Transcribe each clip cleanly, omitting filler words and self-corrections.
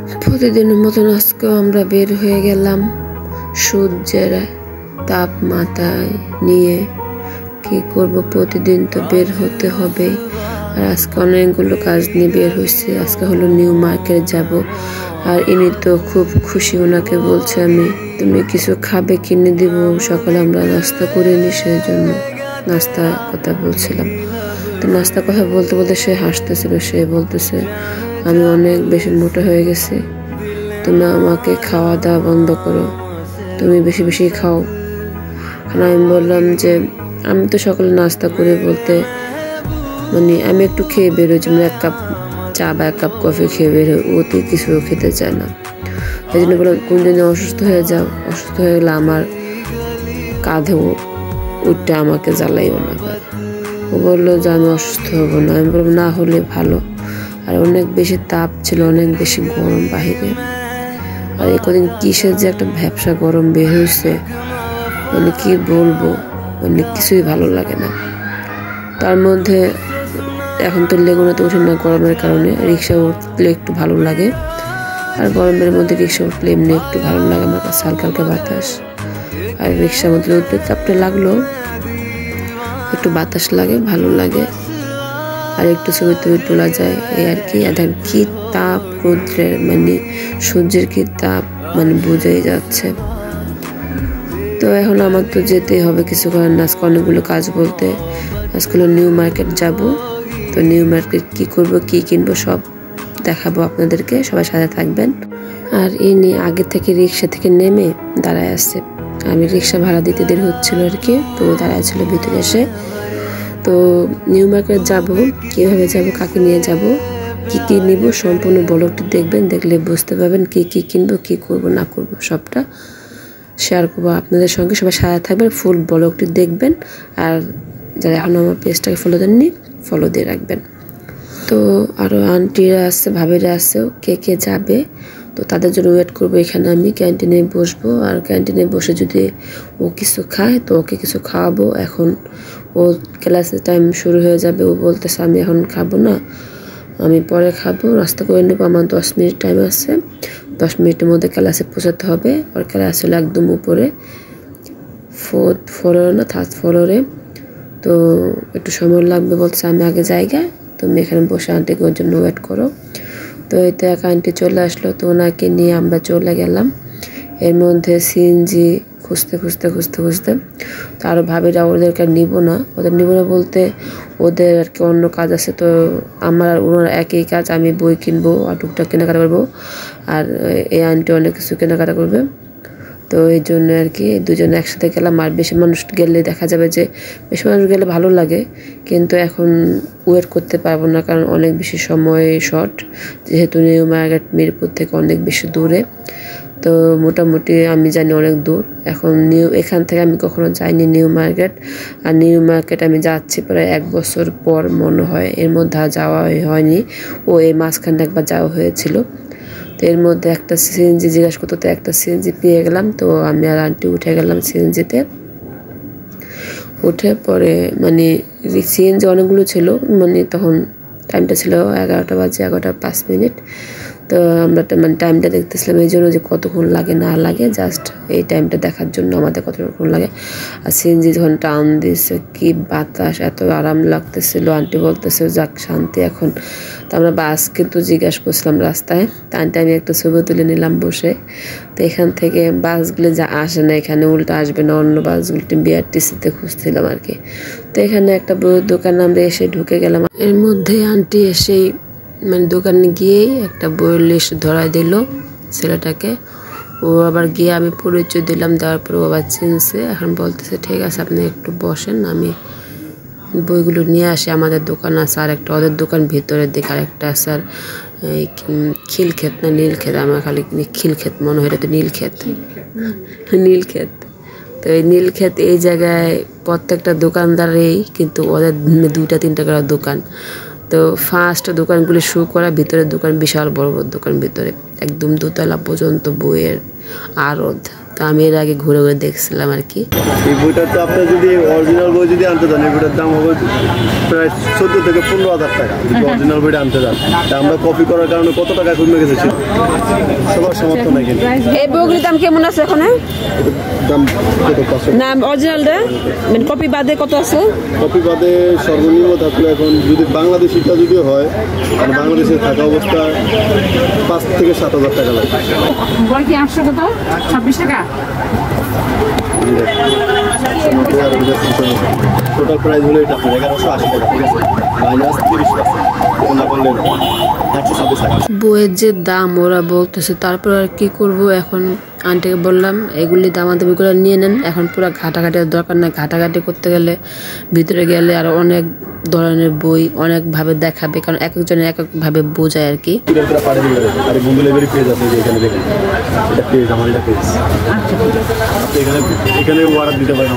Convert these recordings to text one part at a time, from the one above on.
প্রতিদিনের মতন আজকেও আমরা বের হয়ে গেলাম সূর্যের তাপ মাথায় নিয়ে। কি করব, প্রতিদিন তো বের হতে হবে। আর আজকে অনেকগুলো কাজ নিয়ে বের হয়েছে। আজকে হলো নিউ মার্কেট যাব। আর ইনি তো খুব খুশি, ওনাকে বলছে আমি তুমি কিছু খাবে কিনে দিব। সকালে আমরা নাস্তা করিনি, সেই জন্য নাস্তা কথা বলছিলাম। তো নাস্তা কথা বলতে বলতে সে হাসতেছিল। সে বলতেছে আমি অনেক বেশি মোটা হয়ে গেছি, তুমি আমাকে খাওয়া দাওয়া বন্ধ করো, তুমি বেশি বেশি খাও। আমি বললাম যে আমি তো সকালে নাস্তা করে বলতে মানে আমি একটু খেয়ে বেরোচ্ছি, মানে 1 কাপ চা বা 1 কাপ কফি খেয়ে বেরোই, ও তো কিছু খেতে চায় না। এই জন্য বললাম কোন দিনে অসুস্থ হয়ে যাও, অসুস্থ হয়ে গেলে আমার কাঁধেও উঠটা আমাকে জ্বালাইও না। ও বললো যে আমি অসুস্থ হবো না। আমি বললাম না হলে ভালো। আর অনেক বেশি তাপ ছিল, অনেক বেশি গরম বাহিরে। আর এই কদিন কিসের যে একটা ভ্যাপসা গরম বের হয়েছে, মানে কি বলবো, মানে কিছুই ভালো লাগে না। তার মধ্যে এখন তো লেগুনাতে উঠে না গরমের কারণে, রিক্সা উঠলে একটু ভালো লাগে। আর গরমের মধ্যে রিক্সা উঠলে এমনি একটু ভালো লাগে আমার কাছে, হালকা হালকা বাতাস। আর রিক্সার মধ্যে উঠলে তাপটা লাগলো, একটু বাতাস লাগে, ভালো লাগে। আর একটু ছবি টবি তোলা যায়, এই আর কি। আর কি তাপ রৌদ্রের, মানে সূর্যের কি তাপ, মানে বোঝাই যাচ্ছে। তো এখন আমার তো যেতেই হবে, কিছু করার না। আজকে অনেকগুলো কাজ বলতে আজকে নিউ মার্কেট যাব। তো নিউ মার্কেট কি করব, কি কিনবো সব দেখাবো আপনাদেরকে, সবাই সাথে থাকবেন। আর ইনি আগে থেকে রিক্সা থেকে নেমে দাঁড়ায় আছে। আমি রিক্সা ভাড়া দিতে দেরি হচ্ছিল আর কি, তো দাঁড়ায় ছিল ভিতরে এসে। তো নিউ মার্কেট যাব, কীভাবে যাব, কাকে নিয়ে যাব, কি কি নিব, সম্পূর্ণ ব্লগটি দেখবেন। দেখলে বুঝতে পারবেন কি কি কিনবো, কি করব না করব, সবটা শেয়ার করবো আপনাদের সঙ্গে। সবাই সাথে থাকবেন, ফুল ব্লগটি দেখবেন। আর যারা এখন আমার পেজটাকে ফলো দেননি, ফলো দিয়ে রাখবেন। তো আরও আন্টিরা আছে, ভাবিরা আছে, কে কে যাবে, তো তাদের জন্য ওয়েট করবো। এখানে আমি ক্যান্টিনে বসবো। আর ক্যান্টিনে বসে যদি ও কিছু খায় তো ওকে কিছু খাওয়াবো। এখন ও ক্লাসের টাইম শুরু হয়ে যাবে, ও বলতেছে আমি এখন খাবো না, আমি পরে খাবো, নাস্তা করে নেবো। আমার 10 মিনিট টাইম আছে, 10 মিনিটের মধ্যে ক্লাসে পৌঁছাতে হবে। আর ক্লাস হলো একদম উপরে, 4th ফ্লোরে না 3rd ফ্লোরে। তো একটু সময় লাগবে বলছে, আমি আগে জায়গায়, তুমি এখানে বসে আন্টিকে ওর জন্য ওয়েট করো। তো এতে এক আন্টি চলে আসলো, তো ওনাকে নিয়ে আমরা চলে গেলাম। এর মধ্যে সিএনজি খুঁজতে খুঁজতে খুঁজতে খুঁজতে তো আরও ভাবিরা ওদেরকে নিব না, বলতে ওদের আর কি অন্য কাজ আছে। তো আমার আর ওনার একই কাজ, আমি বই কিনবো আর টুকটাক কেনাকাটা করবো, আর এই আন্টি অনেক কিছু কেনাকাটা করবে। তো এই জন্য আর কি দুজনে একসাথে গেলাম। আর বেশি মানুষ গেলে দেখা যাবে যে, বেশি মানুষ গেলে ভালো লাগে, কিন্তু এখন ওয়েট করতে পারবো না, কারণ অনেক বেশি সময় শর্ট, যেহেতু নিউ মার্কেট মিরপুর থেকে অনেক বেশি দূরে। তো মোটামুটি আমি জানি অনেক দূর। এখন এখান থেকে আমি কখনো যাইনি নিউ মার্কেট। আর নিউ মার্কেট আমি যাচ্ছি প্রায় 1 বছর পর মনে হয়, এর মধ্যে যাওয়া হয়নি। ও এই মাঝখানে একবার যাওয়া হয়েছিল। তো এর মধ্যে একটা সিএনজি জিজ্ঞাসা করতো, তো একটা সিএনজি পেয়ে গেলাম। তো আমি আর আন্টি উঠে গেলাম সিএনজিতে। উঠে পরে মানে সিএনজি অনেকগুলো ছিল, মানে তখন টাইমটা ছিল 11টা বাজে 11:05। তো আমরা মানে টাইমটা দেখতেছিলাম এই জন্য যে কতক্ষণ লাগে না লাগে, জাস্ট এই টাইমটা দেখার জন্য আমাদের কতক্ষণ লাগে। আর সিএনজি যখন টান দিয়েছে, কি বাতাস, এত আরাম লাগতেছিল। আন্টি বলতেছে যাক শান্তি এখন। তো আমরা বাস কিন্তু জিজ্ঞাসা করছিলাম রাস্তায়, তা আন্টি আমি একটা ছবি তুলে নিলাম বসে। তো এখান থেকে বাসগুলো যা আসে না, এখানে উল্টো আসবে না, অন্য বাসগুলো বিআরটিসিতে খুঁজছিলাম আর কি। তো এখানে একটা বইয়ের দোকানে আমরা এসে ঢুকে গেলাম। এর মধ্যে আন্টি এসেই মানে দোকানে গিয়েই একটা বইয়ের লিস্ট ধরাই দিল ছেলেটাকে। ও আবার গিয়ে আমি পরিচয় দিলাম, দেওয়ার পর ও আবার চিনছে। এখন বলতেছে ঠিক আছে আপনি একটু বসেন, আমি বইগুলো নিয়ে আসি। আমাদের দোকান আছে আর একটা, ওদের দোকান ভিতরের দিকে আরেকটা আছে। আর এই খিলক্ষেত না নীলক্ষেত, আমার খালি খিলক্ষেত মনে হয়, এটা তো নীলক্ষেত। নীলক্ষেত। তো এই নীলক্ষেত এই জায়গায় প্রত্যেকটা দোকানদারেই কিন্তু ওদের 2-3টা করে দোকান। তো ফার্স্ট দোকানগুলি শো করা, ভিতরের দোকান বিশাল বড় বড় দোকান, ভিতরে একদম 2 তলা পর্যন্ত বইয়ের আড়ত। তো আমি এর আগে ঘুরে ঘুরে দেখছিলাম আর কি। এই বইটা তো আপনি যদি অরিজিনাল বই যদি আনতে চান এই বইটার দাম হবে প্রায় 14 থেকে 15,000 টাকা যদি অরিজিনাল বইটা আনতে চান। তা আমরা কপি করার কারণে কত টাকা কমে গেছে সবার সমর্থন নাই কিন্তু। এই বইগুলির দাম কেমন আছে এখন? দাম কত পাঁচশো না অরিজিনালটা মানে কপি বাদে কত আছে? কপি বাদে সর্বনিম্ন থাকলে এখন যদি বাংলাদেশিটা যদি হয় মানে বাংলাদেশে থাকা অবস্থা 5 থেকে 7,000 টাকা লাগে। বই কি 800 কত? 26 টাকা। টোটাল প্রাইস হলো এটা 1180 টাকা, ঠিক আছে, মাইনাস 30% না করলে 126 টাকা। বইয়ের যে দাম ওরা বলতেছে, তারপর আর কি করব। এখন আন্টিকে বললাম এগুলি দামাদামি করে নিয়ে নেন, এখন পুরো ঘাটাঘাটির দরকার নাই। ঘাটাঘাটি করতে গেলে ভিতরে গেলে আর অনেক ধরনের বই অনেকভাবে দেখাবে, কারণ এক একজনের এক একভাবে বোঝায় আর কি। আর গুগলে এবারে পেজ আছে যে এখানে দেখেন, এটা পেজ আমার এটা পেজ। আপনি এখানে অর্ডার দিতে পারেন।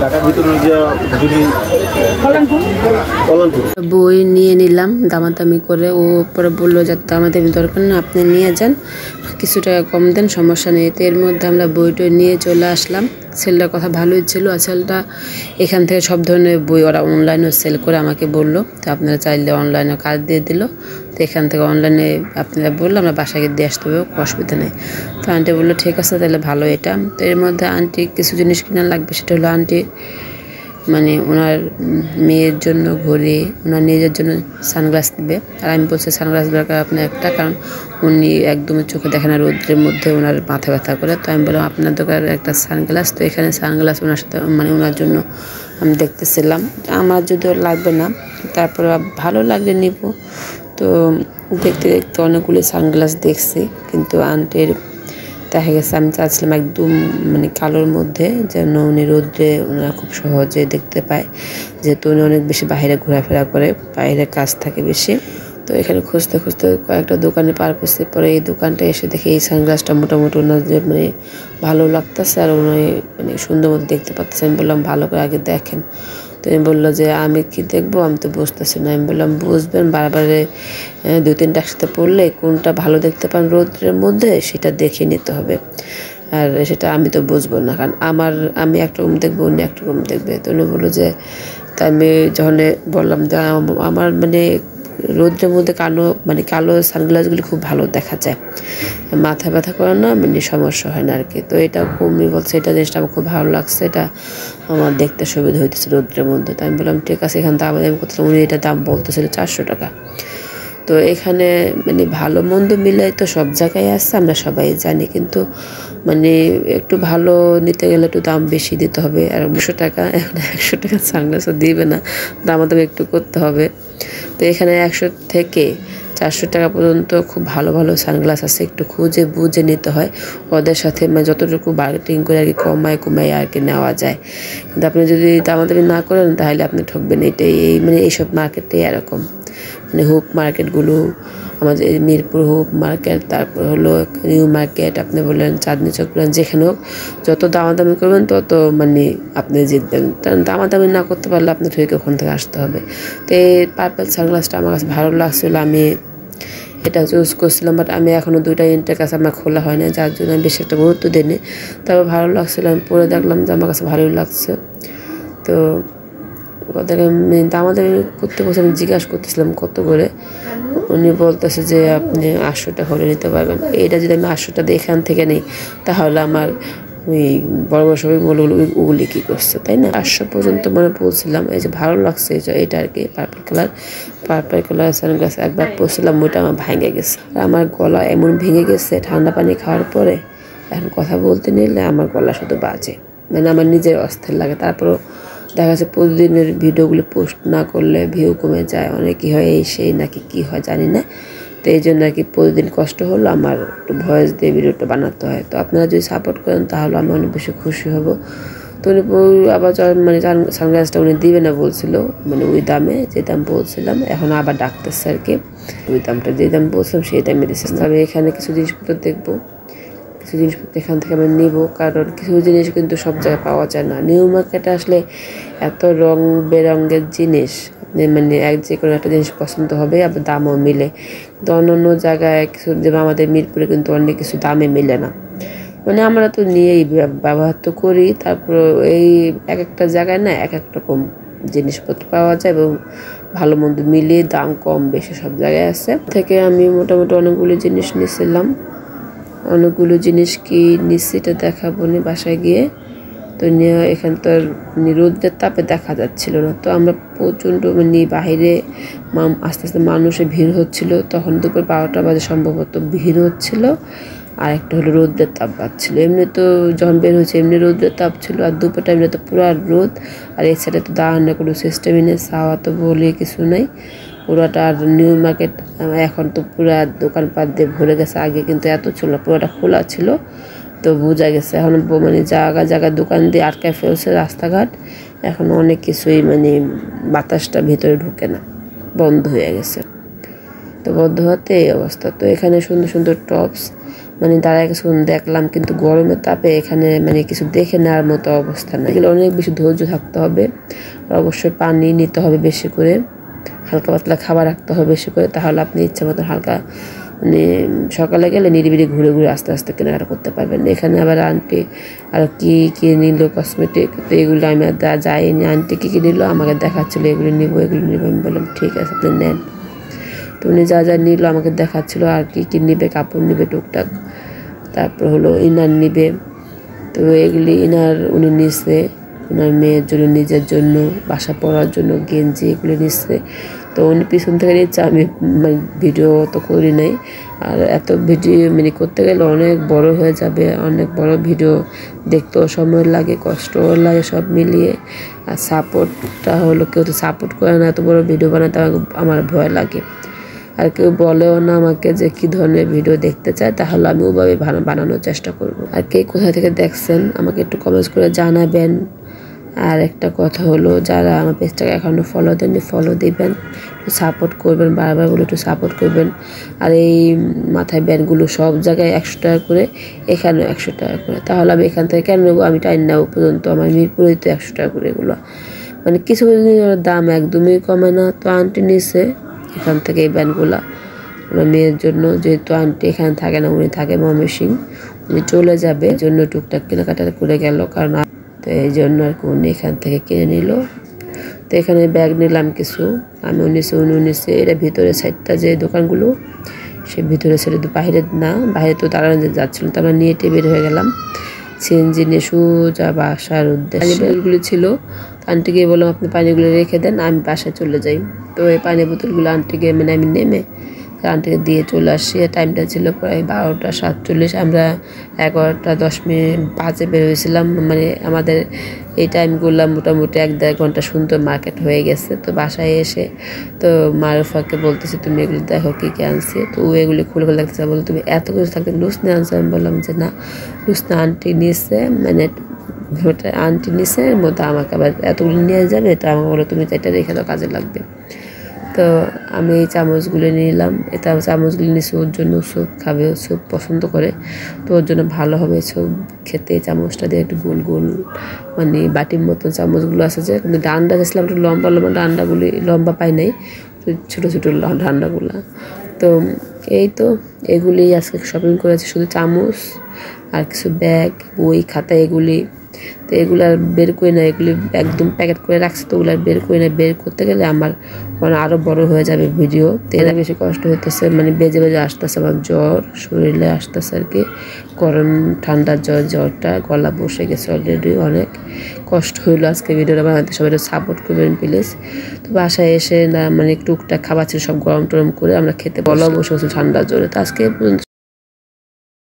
ঢাকার ভিতরে যদি বই নিয়ে নিলাম দামাদামি করে। ও পরে বললো যে দামাদামি দরকার না, আপনি নিয়ে যান, কিছু টাকা কম দেন, সমস্যা নেই। তো এর মধ্যে আমরা বইটা নিয়ে চলে আসলাম। সেলটার কথা ভালোই ছিল, আর সেলটা এখান থেকে সব ধরনের বই ওরা অনলাইনেও সেল করে আমাকে বললো। তো আপনারা চাইলে অনলাইনে কার্ড দিয়ে দিল। তো এখান থেকে অনলাইনে আপনারা বললো আমরা বাসায় দিয়ে আসতে হবে, অসুবিধা নেই। তো আন্টি বললো ঠিক আছে তাহলে ভালো এটা। তো এর মধ্যে আন্টি কিছু জিনিস কিনা লাগবে, সেটা হলো আন্টি মানে ওনার মেয়ের জন্য ঘড়ি, ওনার নিজের জন্য সানগ্লাস নেবে। আর আমি বলছি সানগ্লাস দরকার আপনার একটা, কারণ উনি একদমই চোখে দেখে না, রোদ্রের মধ্যে ওনার মাথা ব্যথা করে। তো আমি বললাম আপনার দরকার একটা সানগ্লাস। তো এখানে সানগ্লাস ওনার সাথে মানে ওনার জন্য আমি দেখতেছিলাম, আমার যদিও লাগবে না, তারপর ভালো লাগলে নিব। তো দেখতে দেখতে অনেকগুলি সানগ্লাস দেখছি, কিন্তু আন্টির দেখা গেছে আমি চাচ্ছিলাম একদম মানে কালোর মধ্যে, যেন উনি রোদ্রে ওনারা খুব সহজে দেখতে পায়, যেহেতু উনি অনেক বেশি বাইরে ঘোরাফেরা করে, বাইরে কাজ থাকে বেশি। তো এখানে খুঁজতে খুঁজতে কয়েকটা দোকানে পার করতে, পরে এই দোকানটা এসে দেখি এই সানগ্লাসটা মোটামুটি ওনার যে মানে ভালো লাগতেছে, আর উনি মানে সুন্দর মতো দেখতে পাচ্ছেন। আমি বললাম ভালো করে আগে দেখেন। তো আমি বললো যে আমি কি দেখবো, আমি তো বুঝতেছি না। আমি বললাম বুঝবেন, বারবারে 2-3টা একসাথে পড়লে কোনটা ভালো দেখতে পান রোদ্রের মধ্যে সেটা দেখে নিতে হবে, আর সেটা আমি তো বুঝবো না, কারণ আমি একরকম দেখবো, উনি একরকম দেখবে। তো উনি বললো যে, তা আমি যখন বললাম যে আমার মানে রোদ্রের মধ্যে কালো সানগ্লাসগুলি খুব ভালো দেখা যায়, মাথা ব্যথা করে না, মানে সমস্যা হয় না আর কি। তো এটা কমই বলছে, এটা জিনিসটা আমার খুব ভালো লাগছে, এটা আমার দেখতে সুবিধা হইতেছে রোদ্রের মধ্যে। তো আমি বললাম ঠিক আছে, এখানে দাম করতেছিলাম, উনি এটা দাম বলতেছিল 400 টাকা। তো এখানে মানে ভালো মন্দ মিলাই তো সব জায়গায় আসছে, আমরা সবাই জানি, কিন্তু মানে একটু ভালো নিতে গেলে একটু দাম বেশি দিতে হবে। আর 200 টাকা, এখন 100 টাকা সানগ্লাসও দিবে না, দামাদামি একটু করতে হবে। তো এখানে 100 থেকে 400 টাকা পর্যন্ত খুব ভালো ভালো সানগ্লাস আছে, একটু খুঁজে বুঝে নিতে হয়। ওদের সাথে মানে যতটুকু বার্গেটিং করে আর কি কমায় আর কি নেওয়া যায়, কিন্তু আপনি যদি দামাদামি না করেন তাহলে আপনি ঠকবেন। এটাই মানে এইসব মার্কেটে এরকম, মানে হুপ মার্কেটগুলো আমাদের মিরপুর হুপ মার্কেট, তারপর হলো নিউ মার্কেট, আপনি বললেন চাঁদনি চক বললেন, যেখানে হোক যত দামাদামি করবেন তত মানে আপনি জিতবেন। কারণ দামাদামি না করতে পারলে আপনি ঠিক ওখান থেকে আসতে হবে। তো এই পার্পল সানগ্লাসটা আমার কাছে ভালো লাগছিল, আমি এটা চুজ করছিলাম, বাট আমি এখনও 2টা ইনটেক আছে, আমার খোলা হয় না, যার জন্য আমি বেশি একটা গুরুত্ব দিইনি। তবে ভালো লাগছিল, আমি পরে দেখলাম যে আমার কাছে ভালোই লাগছে। তো ওদেরকে দামাদামি করতে বসে আমি জিজ্ঞাসা করতেছিলাম কত করে, উনি বলতেছে যে আপনি 800 টাকা হলে নিতে পারবেন। এইটা যদি আমি 800 টাকা এখান থেকে নিই তাহলে আমার ওই বড় বড় সবাই মলগুলো ওগুলি কী করছে, তাই না? 800 পর্যন্ত মানে বলছিলাম। এই যে ভালো লাগছে এটা আর কি, পার্পল কালার সানগ্লাস একবার পরছিলাম, ওইটা আমার ভেঙে গেছে। আর আমার গলা এমন ভেঙে গেছে ঠান্ডা পানি খাওয়ার পরে, এখন কথা বলতে নিলে আমার গলা শুধু বাজে, মানে আমার নিজের অস্থির লাগে। তারপরও দেখা যাচ্ছে প্রতিদিনের ভিডিওগুলো পোস্ট না করলে ভিউ কমে যায়, অনেকই হয় এই সেই নাকি কী হয় জানি না। তো এই জন্য আর কি প্রতিদিন কষ্ট হলো আমার একটু ভয়েস দিয়ে ভিডিওটা বানাতে হয়। তো আপনারা যদি সাপোর্ট করেন তাহলে আমি অনেক বেশি খুশি হব। তো উনি আবার মানে সানগ্লাসটা উনি দিবে না বলছিল, মানে ওই দামে যে দাম বলছিলাম, এখন আবার ডাকতেছে আর কি, ওই দামটা যে দাম বলছিলাম সেই দামে দিচ্ছে। আমি এখানে কিছু জিনিসপত্র দেখবো, কিছু জিনিসপত্র এখান থেকে আমরা নিব, কারণ কিছু জিনিস কিন্তু সব জায়গায় পাওয়া যায় না। নিউ মার্কেটে আসলে এত রং বেরঙের জিনিস, মানে যে কোনো একটা জিনিস পছন্দ হবে, আবার দামও মিলে। কিন্তু অন্য জায়গায় কিছু, যেমন আমাদের মিরপুরে কিন্তু অনেক কিছু দামে মিলে না। মানে আমরা তো নিয়েই ব্যবহার তো করি, তারপর এই এক একটা জায়গায় না এক এক রকম জিনিসপত্র পাওয়া যায় এবং ভালো মন্দ মিলিয়ে দাম কম বেশি সব জায়গায় আছে। থেকে আমি মোটামুটি অনেকগুলো জিনিস নিয়েছিলাম। অনেকগুলো জিনিস কি নিচ্ছি এটা দেখাবো নি বাসায় গিয়ে। তো নিয়ে এখান তো রোদের তাপে দেখা যাচ্ছিল না, তো আমরা প্রচণ্ড মানে বাহিরে আস্তে আস্তে মানুষের ভিড় হচ্ছিল। তখন দুপুর 12টা বাজে সম্ভবত ভিড় হচ্ছিল, আর একটা হলো রোদের তাপ পাচ্ছিল। এমনি তো যখন বের হয়েছে এমনি রোদের তাপ ছিল, আর দুপুর টাইমে তো পুরো রোদ, আর এই সাইডে তো দাঁড়ানোর কোনো সিস্টেমই নেই, ছাওয়া তো বলে কিছু নাই পুরোটা। আর নিউ মার্কেট এখন তো পুরো দোকানপাট দিয়ে ভরে গেছে, আগে কিন্তু এত ছিল না, পুরোটা খোলা ছিল। তো বোঝা গেছে এখন মানে জায়গায় দোকান দিয়ে আটকায় ফেলছে রাস্তাঘাট, এখন অনেক কিছুই মানে বাতাসটা ভিতরে ঢুকে না, বন্ধ হয়ে গেছে। তো বন্ধ হতে এই অবস্থা। তো এখানে সুন্দর সুন্দর টপস মানে দাঁড়ায় কিছুক্ষণ দেখলাম, কিন্তু গরমের তাপে এখানে মানে কিছু দেখে নেওয়ার মতো অবস্থা নাই। এগুলো অনেক বেশি ধৈর্য থাকতে হবে, আর অবশ্যই পানি নিতে হবে বেশি করে, হালকা পাতলা খাবার রাখতে হবে বেশি করে, তাহলে আপনি ইচ্ছা মতো হালকা মানে সকালে গেলে নিরিবিলি ঘুরে ঘুরে আস্তে আস্তে কেনাকাটা করতে পারবেন। এখানে আবার আন্টি আর কি নিল কসমেটিক, তো এগুলো আমি যাইনি। আন্টি কী নিল আমাকে দেখাচ্ছিলো, এগুলো নিবো আমি বললাম ঠিক আছে আপনি নেন। তো উনি যা নিল আমাকে দেখাচ্ছিলো, আর কি নিবে, কাপড় নিবে টুকটাক, তারপর হলো ইনার নিবে। তো এগুলি উনি নিচ্ছে ওনার মেয়ের জন্য, নিজের জন্য, বাসা পড়ার জন্য গেঞ্জি এগুলো নিচ্ছে। তো উনি পিছন থেকে নিচ্ছে, আমি মানে ভিডিও তো করি নাই। আর এত ভিডিও মানে করতে গেলে অনেক বড় হয়ে যাবে, অনেক বড় ভিডিও দেখতেও সময় লাগে, কষ্টও লাগে সব মিলিয়ে। আর সাপোর্টটা হলো কেউ তো সাপোর্ট করে না, এত বড় ভিডিও বানাতে আমার ভয় লাগে। আর কেউ বলেও না আমাকে যে কী ধরনের ভিডিও দেখতে চায়, তাহলে আমি ওভাবে বানানোর চেষ্টা করব। আর কে কোথা থেকে দেখছেন আমাকে একটু কমেন্টস করে জানাবেন। আর একটা কথা হলো, যারা আমার পেজটাকে এখনও ফলো দেননি ফলো দিবেন, একটু সাপোর্ট করবেন, বারবার বলে একটু সাপোর্ট করবেন। আর এই মাথায় ব্যান্ডগুলো সব জায়গায় 100 টাকা করে, এখানেও 100 টাকা করে, তাহলে আমি এখান থেকে কেন নেবো, আমি টাইম নেবো পর্যন্ত আমার মিরপুরেই তো 100 টাকা করে এগুলো, মানে কিছু দাম একদমই কমে না। তো আন্টি নিছে এখান থেকে এই ব্যান্ডগুলা ওনার মেয়ের জন্য, যেহেতু আন্টি এখানে থাকে না, উনি থাকে ময়মনসিংহ, উনি চলে যাবে, এই জন্য টুকটাক কেনাকাটা করে গেল, কারণ তো এই জন্য আর কি উনি এখান থেকে কিনে নিল। তো এখানে ব্যাগ নিলাম কিছু, আমি উনিশে এটা ভিতরে সাইডটা যে দোকানগুলো, সে ভিতরে সাইডে বাইরে না, বাইরে তো দাঁড়ানো যাচ্ছিলো, তো আমরা নিয়ে বের হয়ে গেলাম সিএনজি নিয়ে সোজা বাসার উদ্দেশ্যে। ব্যাগগুলো ছিল, আন্টিকে বললাম আপনি পানিগুলো রেখে দেন, আমি বাসায় চলে যাই। তো এই পানির বোতলগুলো আন্টিকে মানে আমি নেমে আন্টিকে দিয়ে চলে আসি। টাইমটা ছিল প্রায় 12টা 47, আমরা 11টা 10 মিনিট বাজে বের হয়েছিলাম। মানে আমাদের এই টাইমগুলো মোটামুটি 1-1.5 ঘন্টা সুন্দর মার্কেট হয়ে গেছে। তো বাসায় এসে তো মারুফাকে বলতেছি তুমি এগুলো দেখো কী আনছি, তো ও এগুলি খুলে লাগতেছে, বলে তুমি এত কিছু থাকতে লুসনে আনছো। আমি বললাম যে না, লুসনে আন্টি নিচ্ছে, মানে ওটা আন্টি নিচ্ছে মধ্যে আমাকে আবার এতগুলো নিয়ে যাবে, তো আমাকে বলো তুমি তো এটা রেখে দাও, কাজে লাগবে। তো আমি এই চামচগুলো নিলাম, এটা চামচগুলো নিচ্ছি ওর জন্য, স্যুপ খাবে, স্যুপ পছন্দ করে, তো ওর জন্য ভালো হবে স্যুপ খেতে। চামচটা দিয়ে একটু গোল গোল মানে বাটির মতন চামচগুলো আছে, যে কিন্তু ডান্ডা গেছিলাম একটু লম্বা লম্বা, ডান্ডাগুলি লম্বা পাই নাই, ছোটো ছোটো ডান্ডাগুলো। তো এই তো এগুলি আজকে শপিং করেছি, শুধু চামচ আর কিছু ব্যাগ, বই, খাতা এগুলি। তো এগুলো আর বের করে না, এগুলি একদম প্যাকেট করে রাখছে, তো ওগুলো আর বের করে না, বের করতে গেলে আমার মানে আরও বড় হয়ে যাবে ভিডিও। তো এরা বেশি কষ্ট হতেছে, মানে বেজে আসতেছে, আমার জ্বর শরীরে আসতেছে আর কি, গরম ঠান্ডার জ্বরটা, গলা বসে গেছে অলরেডি, অনেক কষ্ট হইলো আজকে ভিডিওটা বানাতে। সবাই সাপোর্ট করবেন প্লিজ। তো বাসায় এসে না মানে টুকটাক খাবার ছিল, সব গরম টরম করে আমরা খেতে বলা বসে ঠান্ডার জ্বরে। তো আজকে